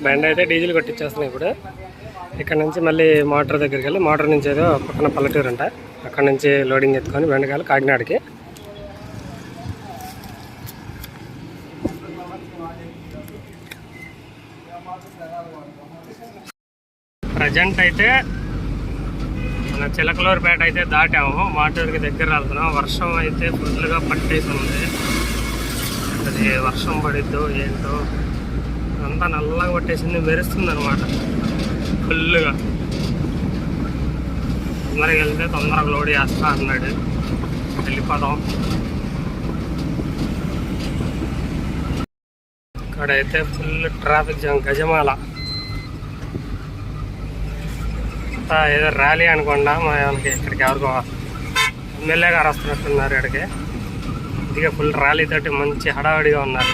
బండి అయితే డీజిల్ కొట్టించేస్తున్నాయి ఇప్పుడు. ఇక్కడ నుంచి మళ్ళీ మోటార్ దగ్గరికి వెళ్ళి మోటార్ నుంచి ఏదో పక్కన పల్లెటూరు అంట, అక్కడ నుంచి లోడింగ్ ఎత్తుకొని బెండకాయలు కాకినాడకి. ప్రజెంట్ అయితే మన చిలకలూరుపేట అయితే దాటాము, మాటూరుకి దగ్గర వెళ్తున్నాం. వర్షం అయితే ఫుల్గా పట్టేసి ఉంది. అది వర్షం పడిద్దో ఏంటో, అంతా నల్లగా పట్టేసింది, మెరుస్తుంది అనమాట ఫుల్గా. తొందరగా వెళ్తే తొందరగా లోడ్ చేస్తా అన్నాడు, వెళ్ళిపోదాం. ఇక్కడైతే ఫుల్ ట్రాఫిక్ జామ్, గజమాల. ఏదో ర్యాలీ అనుకోండా, మనకి ఇక్కడికి ఎవరికో ఎమ్మెల్యే గారు వస్తున్నట్టున్నారు ఇక్కడికి. ఇదిగా ఫుల్ ర్యాలీ తోటి మంచి హడావిడిగా ఉన్నారు.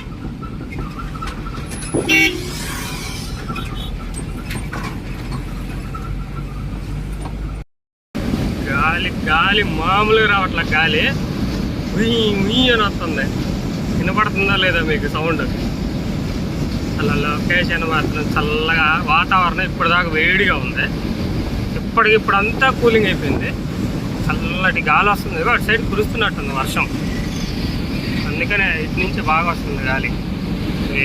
గాలి గాలి మామూలుగా రావట్లే, గాలి ఉయ్యి అని వస్తుంది. వినపడుతుందా లేదా మీకు సౌండ్? అలా లొకేషన్ మాత్రం చల్లగా, వాతావరణం ఇప్పటిదాకా వేడిగా ఉంది, ఇప్పటికిప్పుడు అంతా కూలింగ్ అయిపోయింది. చల్లటి గాలి వస్తుంది, అటు సైడ్ కురుస్తున్నట్టుంది వర్షం, అందుకనే ఇటు నుంచి బాగా వస్తుంది గాలి.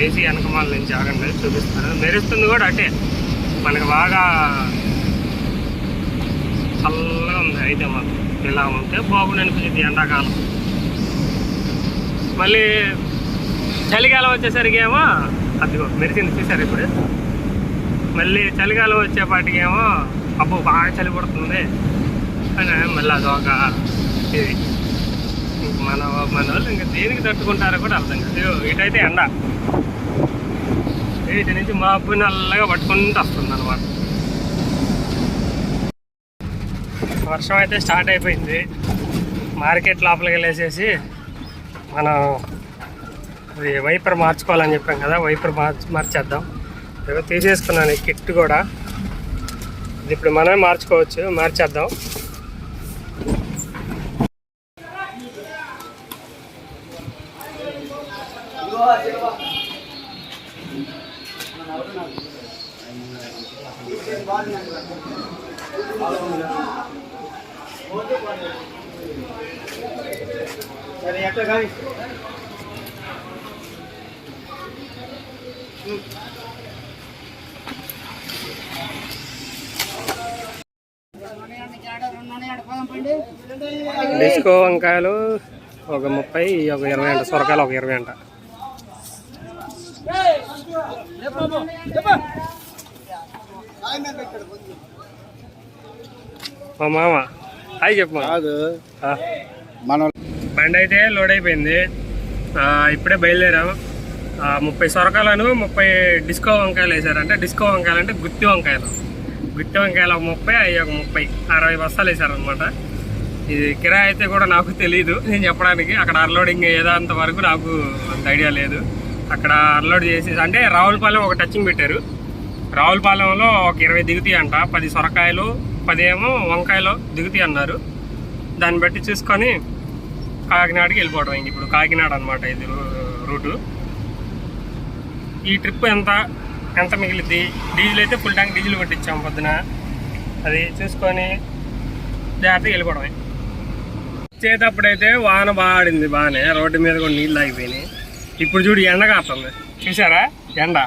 ఏసీ వెనకమాల నుంచి ఆగండి చూపిస్తాను. మెరుస్తుంది కూడా అటే, మనకి బాగా చల్లగా ఉంది. అయితే మాకు ఇలా ఉంటే బాగుండి అనిపించింది ఎండాకాలం. మళ్ళీ చలికాలం వచ్చేసరికి ఏమో అదిగో మెరిసింది చూసారు ఇప్పుడు. మళ్ళీ చలికాలం వచ్చేపాటికి ఏమో అబ్బో బాగా చలి పడుతుంది అని మళ్ళీ అదొక ఇది. మన వాళ్ళు ఇంకా దేనికి తట్టుకుంటారో కూడా అర్థం కాదు. ఇటైతే ఎండ, ఇటు నుంచి మబ్బు నల్లగా పట్టుకుంటూ వస్తుంది అనమాట. వర్షం అయితే స్టార్ట్ అయిపోయింది. మార్కెట్ లోపలికి వెళ్ళేసేసి మనం అది వైపర్ మార్చుకోవాలని చెప్పాం కదా, వైపర్ మార్చేద్దాం. ఏదో తీసేసుకున్నాను కిట్ కూడా, ఇది ఇప్పుడు మనమే మార్చుకోవచ్చు, మార్చేద్దాం. డిస్కో వంకాయలు ఒక 30, ఒక 20 అంట. సొరకాయలు ఒక 20 అంట. మా మామ హాయ్ చెప్పు. మన బండి అయితే లోడ్ అయిపోయింది, ఇప్పుడే బయలుదేరాం. 30 సొరకాయలను 30 డిస్కో వంకాయలు వేసారంటే. డిస్కో వంకాయలు అంటే గుత్తి వంకాయలు. గుత్తి వంకాయలు ఒక 30, అవి ఒక 30, 60 బస్తాలు వేసారనమాట. ఇది కిరాయి అయితే కూడా నాకు తెలీదు నేను చెప్పడానికి. అక్కడ అన్లోడింగ్ అయ్యేదంత వరకు నాకు అంత ఐడియా లేదు. అక్కడ అన్లోడ్ చేసి అంటే రావులపాలెం ఒక టచింగ్ పెట్టారు. రావులపాలెంలో ఒక 20 దిగుతాయి అంట. 10 సొరకాయలు 10 ఏమో వంకాయలు దిగుతాయి అన్నారు. దాన్ని బట్టి చూసుకొని కాకినాడకి వెళ్ళిపోవడం. ఇంక ఇప్పుడు కాకినాడ అనమాట ఇది రూటు. ఈ ట్రిప్ ఎంత మిగిలిద్ది? డీజిల్ అయితే ఫుల్ ట్యాంక్ డీజిల్ కొట్టించాం పొద్దున. అది చూసుకొని జాగ్రత్తగా వెళ్ళిపోవడమే. వచ్చేటప్పుడైతే వాన బాగా ఆడింది, బాగానే రోడ్డు మీద కూడా నీళ్ళు ఆగిపోయినాయి. ఇప్పుడు చూడు ఎండ కాస్తుంది, చూసారా ఎండ.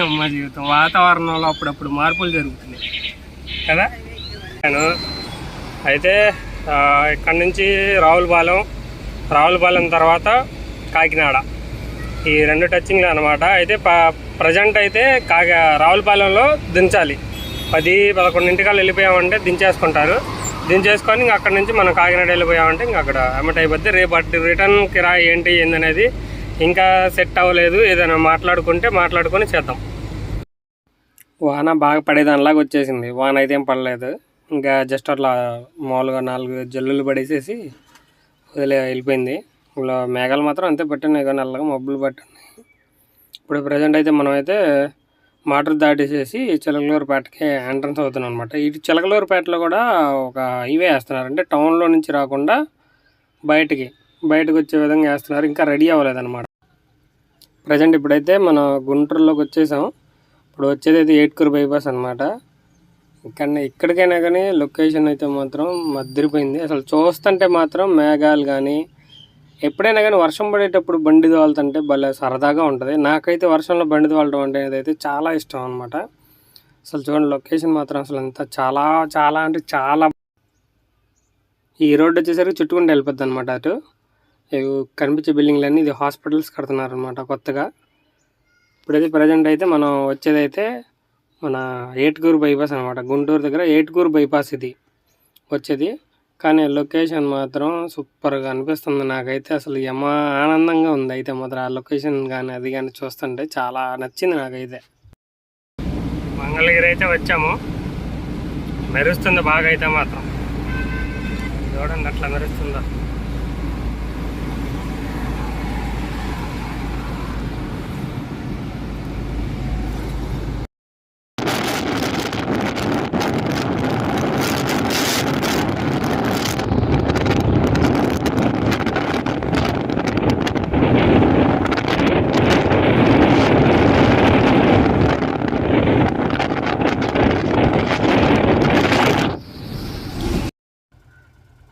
అమ్మ జీవితం, వాతావరణంలో అప్పుడప్పుడు మార్పులు జరుగుతున్నాయి కదా. నేను అయితే ఇక్కడి నుంచి రావులపాలెం తర్వాత కాకినాడ, ఈ 2 టచింగ్లు అనమాట. అయితే ప్రజెంట్ అయితే రావులపాలెంలో దించాలి. 10-11 వెళ్ళిపోయామంటే దించేసుకుంటారు. దించేసుకొని ఇంక అక్కడ నుంచి మనం కాకినాడ వెళ్ళిపోయామంటే ఇంక అక్కడ అమౌంట్ అయిపోద్ది. రేపు రిటర్న్ కిరాయి ఏంటనేది ఇంకా సెట్ అవ్వలేదు. ఏదైనా మాట్లాడుకొని చేద్దాం. వాన బాగా పడేదానిలాగా వచ్చేసింది. వాన అయితే ఏం పడలేదు, ఇంకా జస్ట్ అట్లా మామూలుగా 4 జల్లులు పడేసేసి వెళ్ళిపోయింది. ఇలా మేఘాలు మాత్రం అంతే పట్టినాయి, కానీ నల్లగా మబ్బులు పట్టినాయి. ఇప్పుడు ప్రజెంట్ అయితే మనం అయితే మాటూరు దాటేసేసి చిలకలూరుపేటకి ఎంట్రన్స్ అవుతున్నాం అనమాట. ఇటు చిలకలూరుపేటలో కూడా ఒక హైవే వేస్తున్నారు, అంటే టౌన్లో నుంచి రాకుండా బయటకు వచ్చే విధంగా వేస్తున్నారు. ఇంకా రెడీ అవ్వలేదన్నమాట. ప్రజెంట్ ఇప్పుడైతే మనం గుంటూరులోకి వచ్చేసాం. ఇప్పుడు వచ్చేది అయితే ఏట్కూరు బైపాస్ అనమాట. ఇక్కడికైనా కానీ లొకేషన్ అయితే మాత్రం మద్దిరిపోయింది. అసలు చూస్తుంటే మాత్రం మేఘాలు కానీ, ఎప్పుడైనా కానీ వర్షం పడేటప్పుడు బండి తోలుతుంటే భలే సరదాగా ఉంటుంది. నాకైతే వర్షంలో బండి తోలటం అనేది అయితే చాలా ఇష్టం అనమాట. అసలు చూడండి లొకేషన్ మాత్రం అసలు అంతా చాలా చాలా అంటే చాలా. ఈ రోడ్డు వచ్చేసరికి చుట్టుకుంటూ వెళ్ళిపోద్ది అనమాట. అటు కనిపించే బిల్డింగ్లన్నీ ఇది హాస్పిటల్స్ కడుతున్నారు అనమాట కొత్తగా. ఇప్పుడైతే ప్రజెంట్ అయితే మనం వచ్చేదైతే మన ఏట్కూరు బైపాస్ అనమాట. గుంటూరు దగ్గర ఏట్కూరు బైపాస్ ఇది వచ్చేది. కానీ లొకేషన్ మాత్రం సూపర్గా అనిపిస్తుంది నాకైతే. అసలు ఆనందంగా ఉంది అయితే మాత్రం ఆ లొకేషన్ కానీ అది కానీ చూస్తుంటే చాలా నచ్చింది నాకైతే. మంగళగిరి అయితే వచ్చాము. మెరుస్తుంది బాగా అయితే మాత్రం. చూడండి అట్లా మెరుస్తుందా.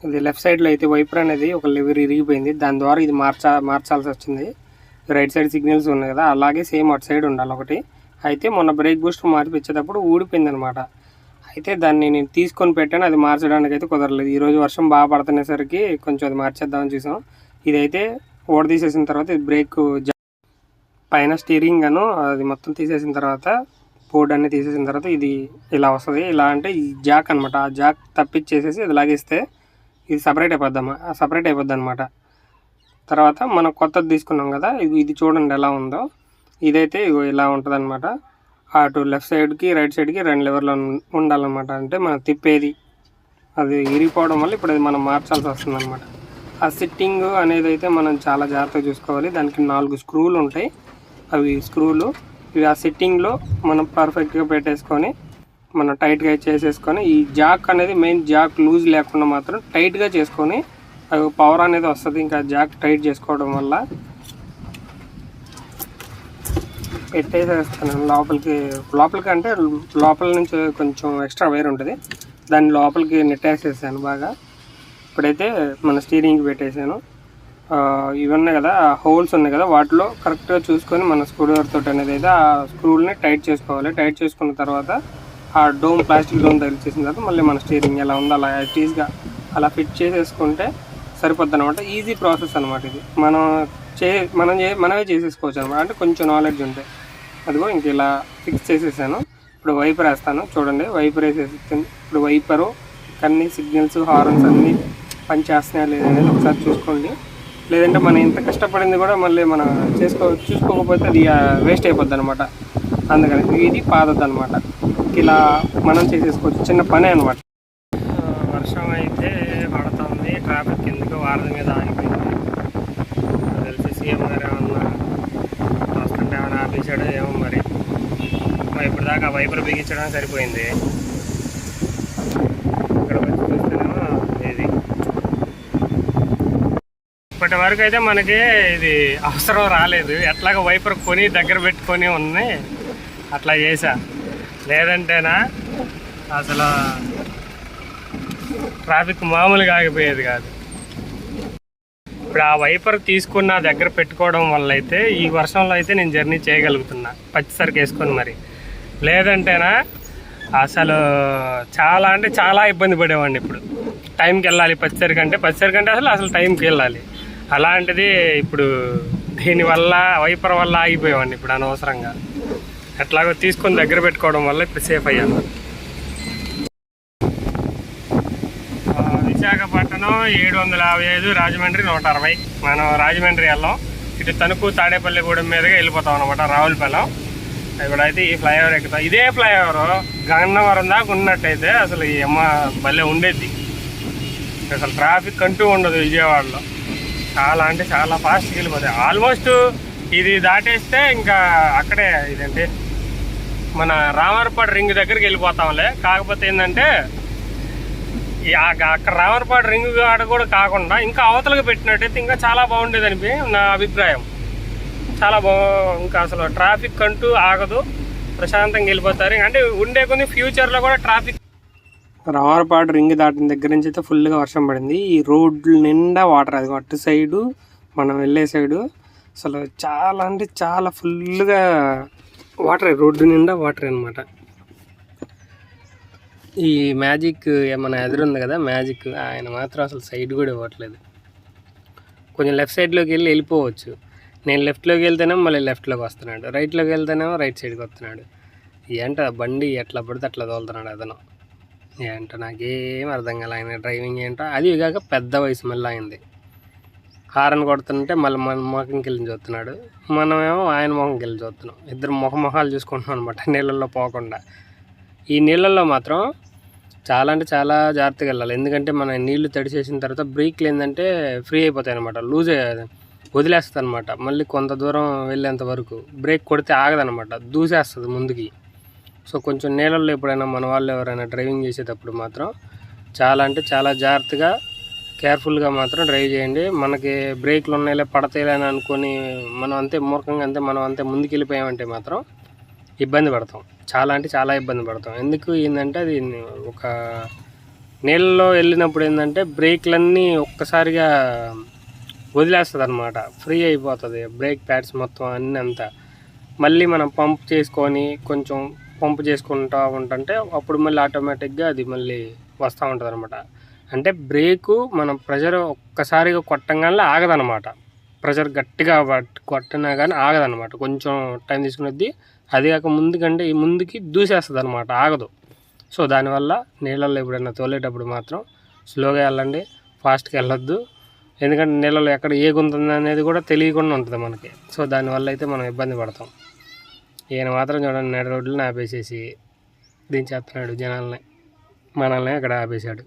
ఇది లెఫ్ట్ సైడ్లో అయితే వైపర్ అనేది ఒక లివర్ ఇరిగిపోయింది. దాని ద్వారా ఇది మార్చాల్సి వచ్చింది. రైట్ సైడ్ సిగ్నల్స్ ఉన్నాయి కదా, అలాగే సేమ్ అటు సైడ్ ఉండాలి ఒకటి. అయితే మొన్న బ్రేక్ బూస్టర్ మార్పిచ్చేటప్పుడు ఊడిపోయింది అనమాట. అయితే దాన్ని నేను తీసుకొని పెట్టాను, అది మార్చడానికి అయితే కుదరలేదు. ఈరోజు వర్షం బాగా పడుతునేసరికి కొంచెం అది మార్చేద్దామని చూసాం. ఇదైతే ఓడ తీసేసిన తర్వాత ఇది బ్రేక్ పైన స్టీరింగ్ అను అది మొత్తం తీసేసిన తర్వాత, బోర్డ్ అన్నీ తీసేసిన తర్వాత ఇది ఇలా వస్తుంది. ఇలా అంటే ఈ జాక్ అనమాట. ఆ జాక్ తప్పించేసేసి ఇది లాగేస్తే ఇది సపరేట్ అయిపోద్ది అనమాట. తర్వాత మనం కొత్తది తీసుకున్నాం కదా, ఇది చూడండి ఎలా ఉందో. ఇదైతే ఇలా ఉంటుంది అనమాట. అటు లెఫ్ట్ సైడ్కి రైట్ సైడ్కి 2 లెవర్లు ఉండాలన్నమాట. అంటే మనం తిప్పేది అది ఇరిగిపోవడం వల్ల ఇప్పుడు అది మనం మార్చాల్సి వస్తుంది అనమాట. ఆ సిట్టింగ్ అనేది అయితే మనం చాలా జాగ్రత్తగా చూసుకోవాలి. దానికి 4 స్క్రూలు ఉంటాయి. అవి స్క్రూలు ఇవి ఆ సిట్టింగ్లో మనం పర్ఫెక్ట్గా పెట్టేసుకొని మనం టైట్గా చేసేసుకొని, ఈ జాక్ అనేది మెయిన్ జాక్ లూజ్ లేకుండా మాత్రం టైట్గా చేసుకొని అవి పవర్ అనేది వస్తుంది. ఇంకా జాక్ టైట్ చేసుకోవడం వల్ల పెట్టేసేస్తాను లోపలికి అంటే లోపల నుంచి కొంచెం ఎక్స్ట్రా వైర్ ఉంటుంది, దాన్ని లోపలికి నెట్టేసేసాను బాగా. ఇప్పుడైతే మన స్టీరింగ్కి పెట్టేసాను. ఇవి ఉన్నాయి కదా, హోల్స్ ఉన్నాయి కదా, వాటిలో కరెక్ట్గా చూసుకొని మన స్క్రూ డ్రైవర్ తోటి అనేది అయితే ఆ స్క్రూల్ని టైట్ చేసుకోవాలి. టైట్ చేసుకున్న తర్వాత ఆ ప్లాస్టిక్ డోమ్ తగిలిచేసిన తర్వాత మళ్ళీ మన స్టీరింగ్ ఎలా ఉందో అలా ఈజీగా అలా ఫిట్ చేసేసుకుంటే సరిపోద్ది అనమాట. ఈజీ ప్రాసెస్ అనమాట ఇది. మనమే చేసేసుకోవచ్చు అనమాట. అంటే కొంచెం నాలెడ్జ్ ఉంటే. అదిగో ఇంక ఇలా ఫిక్స్ చేసేసాను. ఇప్పుడు వైపర్ వేస్తాను చూడండి. వైపర్ వేసేస్తుంది. ఇప్పుడు వైపరు అన్ని సిగ్నల్స్ హార్న్స్ అన్నీ పనిచేస్తున్నాయా లేదనేది ఒకసారి చూసుకోండి. లేదంటే మనం ఇంత కష్టపడింది కూడా మళ్ళీ మనం చూసుకోకపోతే అది వేస్ట్ అయిపోద్ది అనమాట. అందుకని ఇది పాదద్దు అనమాట. ఇలా మనం చేసేసుకోవచ్చు, చిన్న పని అనమాట. వర్షం అయితే పడుతుంది. ట్రాఫిక్ ఎందుకు వారధి మీద ఆగిపోయింది. తెలిసి సీఎం గారు ఏమన్నా వస్తుంటే ఏమైనా ఆపేసాడో ఏమో మరి. ఇప్పుడు దాకా వైపర్ బిగించడం సరిపోయింది. ఇక్కడ వచ్చి చూస్తేనేమో ఇది ఇప్పటి వరకు అయితే మనకి ఇది అవసరం రాలేదు. ఎట్లాగో వైపర్ కొని దగ్గర పెట్టుకొని ఉంది, అట్లా చేసా. లేదంటేనా అసలు ట్రాఫిక్ మామూలుగా ఆగిపోయేది కాదు. ఇప్పుడు ఆ వైపర్ తీసుకున్న దగ్గర పెట్టుకోవడం వల్ల అయితే ఈ వర్షంలో అయితే నేను జర్నీ చేయగలుగుతున్నా పచ్చిసరికి వేసుకొని. మరి లేదంటేనా అసలు చాలా అంటే చాలా ఇబ్బంది పడేవాడిని. ఇప్పుడు టైంకి వెళ్ళాలి పచ్చిసరికి అంటే అసలు టైంకి వెళ్ళాలి. అలాంటిది ఇప్పుడు దీనివల్ల వైపర్ వల్ల ఆగిపోయేవాడిని ఇప్పుడు అనవసరంగా. ఎట్లాగో తీసుకొని దగ్గర పెట్టుకోవడం వల్ల ఇప్పుడు సేఫ్ అయ్యాను. విశాఖపట్నం 755, రాజమండ్రి 160. మనం రాజమండ్రి వెళ్ళాం. ఇటు తణుకు తాడేపల్లిగూడెం మీదుగా వెళ్ళిపోతాం అనమాట, రావులపాలెం. ఇప్పుడైతే ఈ ఫ్లైఓవర్ ఎక్కుతాం. ఇదే ఫ్లైఓవర్ గన్నవరం దాకా ఉన్నట్టయితే అసలు ఈ భలే ఉండేది. అసలు ట్రాఫిక్ అంటూ ఉండదు విజయవాడలో. చాలా అంటే చాలా ఫాస్ట్గా వెళ్ళిపోతాయి. ఆల్మోస్ట్ ఇది దాటేస్తే ఇంకా అక్కడే ఇదేంటి మన రామర్పాడు రింగ్ దగ్గరికి వెళ్ళిపోతాంలే. కాకపోతే ఏంటంటే అక్కడ రామర్పాడు రింగ్ కాడ కూడా కాకుండా ఇంకా అవతలకి పెట్టినట్టయితే ఇంకా చాలా బాగుండేది అనిపి నా అభిప్రాయం. చాలా ఇంకా అసలు ట్రాఫిక్ అంటూ ఆగదు, ప్రశాంతంగా వెళ్ళిపోతారు. అంటే ఉండే కొన్ని ఫ్యూచర్లో కూడా ట్రాఫిక్. రామర్పాడు రింగ్ దాటిన దగ్గర నుంచి అయితే ఫుల్గా వర్షం పడింది. ఈ రోడ్ల నిండా వాటర్, అది అటు సైడు మనం వెళ్ళే సైడు అసలు చాలా అంటే చాలా ఫుల్గా వాటర్, రోడ్డు నిండా వాటర్ అనమాట. ఈ మ్యాజిక్ ఏమన్నా ఎదురుంది కదా, మ్యాజిక్ ఆయన మాత్రం అసలు సైడ్ కూడా ఇవ్వట్లేదు. కొంచెం లెఫ్ట్ సైడ్లోకి వెళ్ళిపోవచ్చు. నేను లెఫ్ట్లోకి వెళ్తేనేమో మళ్ళీ లెఫ్ట్లోకి వస్తున్నాడు, రైట్లోకి వెళ్తేనేమో రైట్ సైడ్కి వస్తున్నాడు. ఏంటో బండి ఎట్లా పడితే అట్లా తోలుతున్నాడు అతను. ఏంటో నాకేం అర్థం కాలే ఆయన డ్రైవింగ్ ఏంటో. అది కాక పెద్ద వయసు మళ్ళీ అయింది. హారన్ కొడుతుంటే మళ్ళీ మన మొఖంకి వెళ్ళి చూస్తున్నాడు, మనమేమో ఆయన మొఖంకి వెళ్ళి చూస్తున్నాం. ఇద్దరు మొహాలు చూసుకుంటున్నాం అనమాట నీళ్ళల్లో పోకుండా. ఈ నీళ్ళల్లో మాత్రం చాలా అంటే చాలా జాగ్రత్తగా వెళ్ళాలి. ఎందుకంటే మన నీళ్లు తడిసేసిన తర్వాత బ్రేక్లు ఏంటంటే ఫ్రీ అయిపోతాయి అనమాట, లూజ్ వదిలేస్తుంది అనమాట. మళ్ళీ కొంత దూరం వెళ్ళేంత వరకు బ్రేక్ కొడితే ఆగదనమాట, దూసేస్తుంది ముందుకి. సో కొంచెం నీళ్ళల్లో ఎప్పుడైనా మన వాళ్ళు ఎవరైనా డ్రైవింగ్ చేసేటప్పుడు మాత్రం చాలా అంటే చాలా జాగ్రత్తగా కేర్ఫుల్గా మాత్రం డ్రైవ్ చేయండి. మనకి బ్రేక్లు ఉన్నాయిలే పడతాయిలే అని అనుకొని మనం అంతే మూర్ఖంగా మనం అంతే ముందుకు వెళ్ళిపోయామంటే మాత్రం ఇబ్బంది పడతాం, చాలా అంటే చాలా ఇబ్బంది పడతాం. ఎందుకు ఏంటంటే అది ఒక నీళ్ళలో వెళ్ళినప్పుడు ఏంటంటే బ్రేక్లన్నీ ఒక్కసారిగా వదిలేస్తుంది అనమాట, ఫ్రీ అయిపోతుంది బ్రేక్ ప్యాడ్స్ మొత్తం అన్నీ అంతా. మళ్ళీ మనం పంప్ చేసుకొని కొంచెం పంప్ చేసుకుంటూ ఉంటుంటే అప్పుడు మళ్ళీ ఆటోమేటిక్గా అది మళ్ళీ వస్తూ ఉంటుంది అనమాట. అంటే బ్రేకు మనం ప్రెషర్ ఒక్కసారిగా కొట్టంగానే ఆగదనమాట, ప్రెషర్ గట్టిగా కొట్టినా కానీ ఆగదనమాట, కొంచెం టైం తీసుకునేది. అది కాక ముందుకి దూసేస్తుంది అనమాట, ఆగదు. సో దానివల్ల నీళ్ళల్లో ఎప్పుడైనా తోలేటప్పుడు మాత్రం స్లోగా వెళ్ళండి, ఫాస్ట్గా వెళ్ళొద్దు. ఎందుకంటే నీళ్ళలో ఎక్కడ ఏ గుంతుంది అనేది కూడా తెలియకుండా ఉంటుంది మనకి. సో దానివల్ల అయితే మనం ఇబ్బంది పడతాం. ఈయన మాత్రం చూడండి నడి రోడ్లను ఆపేసేసి దించేస్తున్నాడు జనాలని, మనల్ని అక్కడ ఆపేశాడు.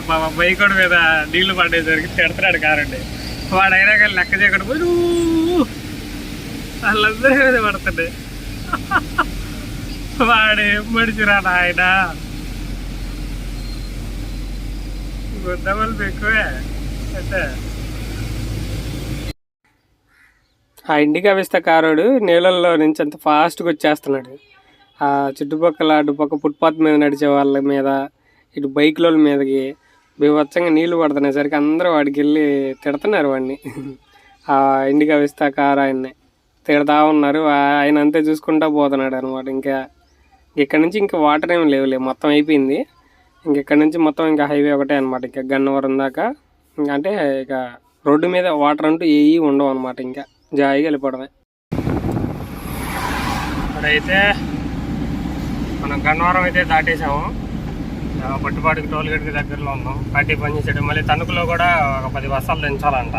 మా బైకోడు మీద నీళ్లు పడేసరికి తిడతాడు కారండి. వాడు అయినా కానీ లెక్క చేయకుండా పోయి వాళ్ళందరి మీద పడుతుండే. వాడు ఏం మడిచిరా ఆయన, గుద్దమలు ఎక్కువే. అయితే ఆ ఇండికా వేస్తే కారోడు నీళ్ళల్లో నుంచి అంత ఫాస్ట్గా వచ్చేస్తున్నాడు. ఆ చుట్టుపక్కల అటుపక్క ఫుట్పాత్ మీద నడిచే వాళ్ళ మీద, ఇటు బైక్ల మీదకి బీభత్సంగా నీళ్లు పడుతున్నసరికి అందరూ వాడికి వెళ్ళి తిడుతున్నారు వాడిని. ఆ ఇండికా వేస్తే కారు ఆయన్ని తిడతా ఉన్నారు. ఆయన అంతే చూసుకుంటూ పోతున్నాడు అనమాట. ఇంకా ఇక్కడ నుంచి ఇంకా వాటర్ ఏమి లేవులే, మొత్తం అయిపోయింది. ఇంకెక్కడ నుంచి మొత్తం ఇంకా హైవే ఒకటే అనమాట. ఇంకా గన్నవరం దాకా అంటే ఇక రోడ్డు మీద వాటర్ అంటూ ఏవి ఉండవు అనమాట. ఇంకా జాయిగా వెళ్ళిపోవడమే. ఇక్కడైతే మనం గన్నవరం అయితే దాటేసాము. పట్టుపాటికి టోల్గేట్కి దగ్గరలో ఉన్నాం. పార్టీ పనిచేసేటం మళ్ళీ తణుకులో కూడా ఒక 10 బస్తాలు దించాలంట.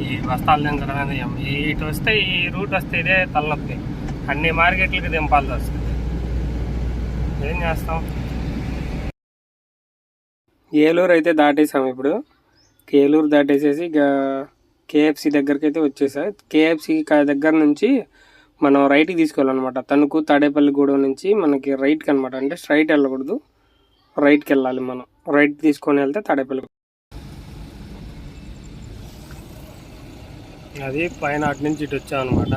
ఈ బస్తాలు దించడం అనేది ఇటు వస్తే ఈ రూట్ వస్తే ఇదే తలనొప్పి, అన్ని మార్కెట్లకి దింపాల్సి వస్తుంది. ఏం చేస్తాం. ఏలూరు అయితే దాటేసాము. ఇప్పుడు ఏలూరు దాటేసేసి ఇక కేఎఫ్సి దగ్గరికి అయితే వచ్చేసా. కేఎఫ్సి దగ్గర నుంచి మనం రైట్కి తీసుకోవాలన్నమాట. తణుకు తాడేపల్లిగూడెం నుంచి మనకి రైట్కి అనమాట. అంటే స్ట్రైట్ వెళ్ళకూడదు, రైట్కి వెళ్ళాలి మనం. రైట్ తీసుకొని వెళ్తే తాడేపల్లి. అది పైన అటు నుంచి ఇటు వచ్చామన్నమాట.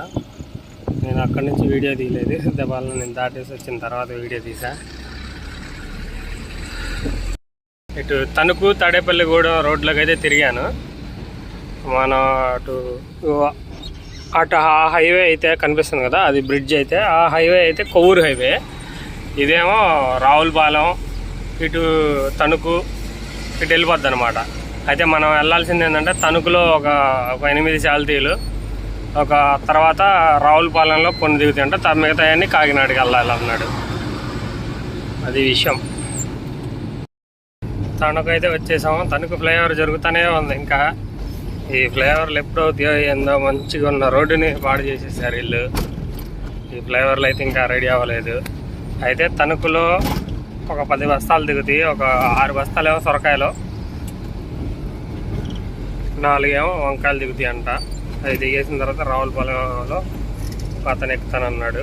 నేను అక్కడి నుంచి వీడియో తీయలేదు, దెబ్బలను నేను దాటేసి వచ్చిన తర్వాత వీడియో తీసా. ఇటు తణుకు తాడేపల్లిగూడెం రోడ్లోకి అయితే తిరిగాను. మనం అటు ఆ హైవే అయితే కనిపిస్తుంది కదా, అది బ్రిడ్జ్ అయితే. ఆ హైవే అయితే కొవ్వూరు హైవే. ఇదేమో రావులపాలెం, ఇటు తణుకు, ఇటు వెళ్ళిపోద్ది అనమాట. అయితే మనం వెళ్ళాల్సింది ఏంటంటే తణుకులో ఒక 8 చాల్తీలు, ఒక తర్వాత రావులపాలెంలో కొన్ని దిగుతాయంటే మిగతాయన్నీ కాకినాడకి వెళ్ళాలి అన్నాడు. అది విషయం. తణుకు అయితే వచ్చేసాము. తణుకు ఫ్లైఓవర్ జరుగుతూనే ఉంది. ఇంకా ఈ ఫ్లైఓవర్లు ఎప్పుడు అవుతాయో ఏందో, మంచిగా ఉన్న రోడ్డుని పాడు చేసేసారు వీళ్ళు. ఈ ఫ్లైఓవర్లు అయితే ఇంకా రెడీ అవ్వలేదు. అయితే తణుకులో ఒక 10 బస్తాలు దిగుతాయి. ఒక 6 బస్తాలు ఏమో సొరకాయలు, 4 ఏమో వంకాయలు దిగుతాయి అంట. అది దిగేసిన తర్వాత రావులపాలెంలో అతను ఎక్కుతానన్నాడు.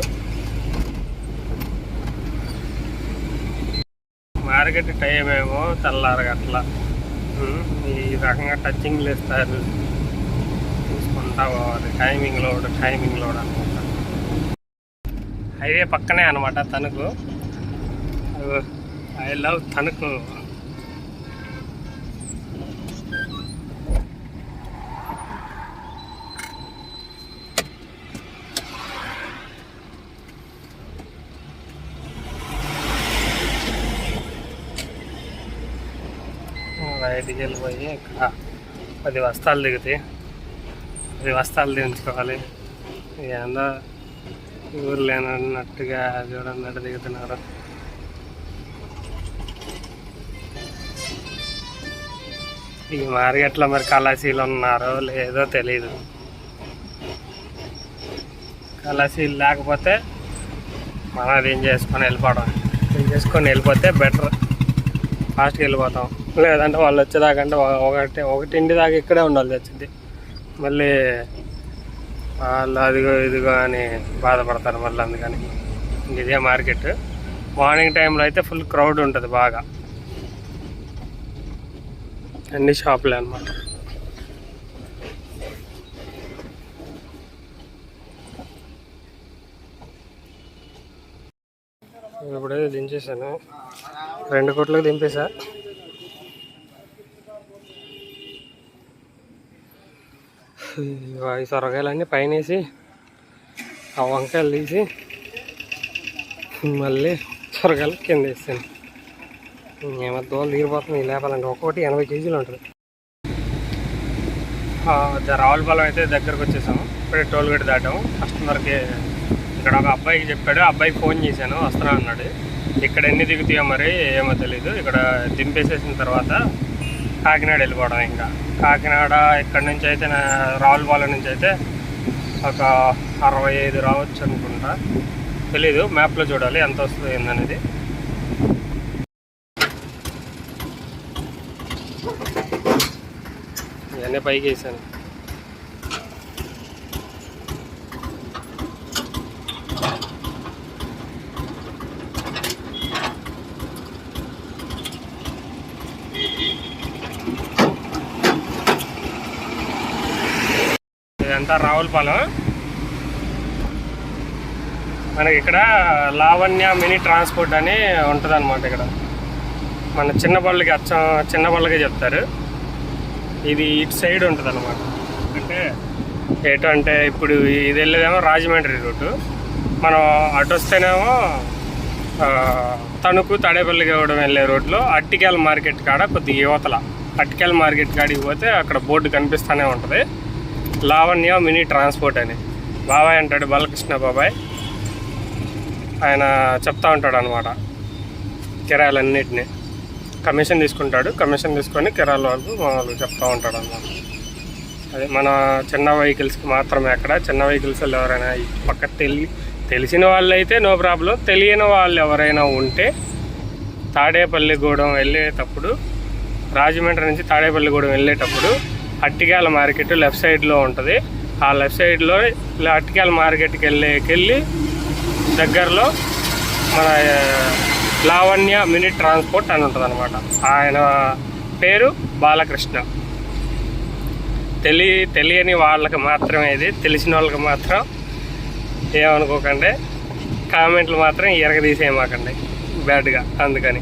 మార్కెట్ టైం ఏమో తెల్లారగట్ల. ఈ రకంగా టచింగ్లు ఇస్తారు, చూసుకుంటా పోవాలి. టైమింగ్ లోడ్ అనమాట. హైవే పక్కనే అనమాట తణుకు. I love Tanuku. రైట్కి వెళ్ళిపోయి ఇక్కడ 10 బస్తాలు దిగుతాయి. 10 బస్తాలు దించుకోవాలి. ఏందో ఊరు లేనట్టుగా చూడన్నట్టు దిగుతున్నారు. ఈ మార్కెట్లో మరి కళాశీలు ఉన్నారో లేదో తెలీదు. కళాశీలు లేకపోతే మనం అది ఏం చేసుకొని వెళ్ళిపోతే బెటర్. ఫాస్ట్గా వెళ్ళిపోతాం. లేదంటే వాళ్ళు వచ్చేదాకంటే ఒకటింటి దాకా ఇక్కడే ఉండాల్సి వచ్చింది. మళ్ళీ వాళ్ళు అదిగో ఇదిగో అని బాధపడతారు మళ్ళీ. అందుకని ఇదే మార్కెట్. మార్నింగ్ టైంలో అయితే ఫుల్ క్రౌడ్ ఉంటుంది బాగా. అన్ని షాపులే అన్నమాట. ఇప్పుడైతే దించేసాను. 2 కోట్లకు దింపేసా. ఈ సొరకాయలన్నీ పైన వేసి ఆ వంకాయలు తీసి మళ్ళీ సొరకాయలు కింద వేస్తాను. ఏమో దోలు తీరిపోతుంది. లేపాలంటే ఒక్కొక్కటి 80 కేజీలు ఉంటుంది. రావులపాలెం అయితే దగ్గరకు వచ్చేసాము. ఇప్పుడే టోల్ గేట్ దాటాము. కస్టమర్కి ఇక్కడ ఒక అబ్బాయికి చెప్పాడు. అబ్బాయికి ఫోన్ చేశాను, వస్తున్నా అన్నాడు. ఇక్కడ ఎన్ని దిగుతాయో మరి ఏమో తెలీదు. ఇక్కడ దింపేసేసిన తర్వాత కాకినాడ వెళ్ళిపోవడం. ఇంకా కాకినాడ ఇక్కడ నుంచి అయితే రావులపాలెం నుంచి అయితే ఒక 65 రావచ్చు అనుకుంటా, తెలీదు. మ్యాప్లో చూడాలి ఎంత వస్తుంది ఏందనేది. ఇవన్నీ పైకి వేసాను. ఇదంతా రావులపాలెం. మనకి ఇక్కడ లావణ్య మినీ ట్రాన్స్పోర్ట్ అని ఉంటుంది అనమాట. ఇక్కడ మన చిన్న బళ్ళకి చెప్తారు. ఇది ఇటు సైడ్ ఉంటుంది అనమాట. అంటే ఎటు అంటే ఇప్పుడు ఇది వెళ్ళేదేమో రాజమండ్రి రూటు. మనం అటు వస్తేనేమో తణుకు తాడేపల్లిగూడెం వెళ్ళే రోడ్లో అట్టికేల మార్కెట్ కాడ కొద్దిగా యువతల అట్టికేల మార్కెట్ కాడికి పోతే అక్కడ బోర్డు కనిపిస్తూనే ఉంటుంది, లావణ్య మినీ ట్రాన్స్పోర్ట్ అని. బాబాయ్ అంటాడు, బాలకృష్ణ బాబాయ్. ఆయన చెప్తా ఉంటాడు అనమాట కిరాయిలన్నిటినీ. కమిషన్ తీసుకుంటాడు. కమిషన్ తీసుకొని కిరాయిల వరకు మామూలుగా చెప్తూ ఉంటాడు అన్నమాట. అదే మన చిన్న వెహికల్స్కి మాత్రమే. అక్కడ చిన్న వెహికల్స్ ఎవరైనా పక్క తెలిసిన వాళ్ళు అయితే నో ప్రాబ్లం. తెలియని వాళ్ళు ఎవరైనా ఉంటే తాడేపల్లిగూడెం వెళ్ళేటప్పుడు, రాజమండ్రి నుంచి తాడేపల్లిగూడెం వెళ్ళేటప్పుడు అట్టికేల మార్కెట్ లెఫ్ట్ సైడ్లో ఉంటుంది. ఆ లెఫ్ట్ సైడ్లో అట్టికేల మార్కెట్కి వెళ్ళి దగ్గరలో మన లావణ్య మినీ ట్రాన్స్పోర్ట్ అని ఉంటుంది అనమాట. ఆయన పేరు బాలకృష్ణ. తెలియని వాళ్ళకి మాత్రమే ఇది. తెలిసిన వాళ్ళకి మాత్రం ఏమనుకోకండి. కామెంట్లు మాత్రం ఎరగదీసేయమాకండి బ్యాడ్గా. అందుకని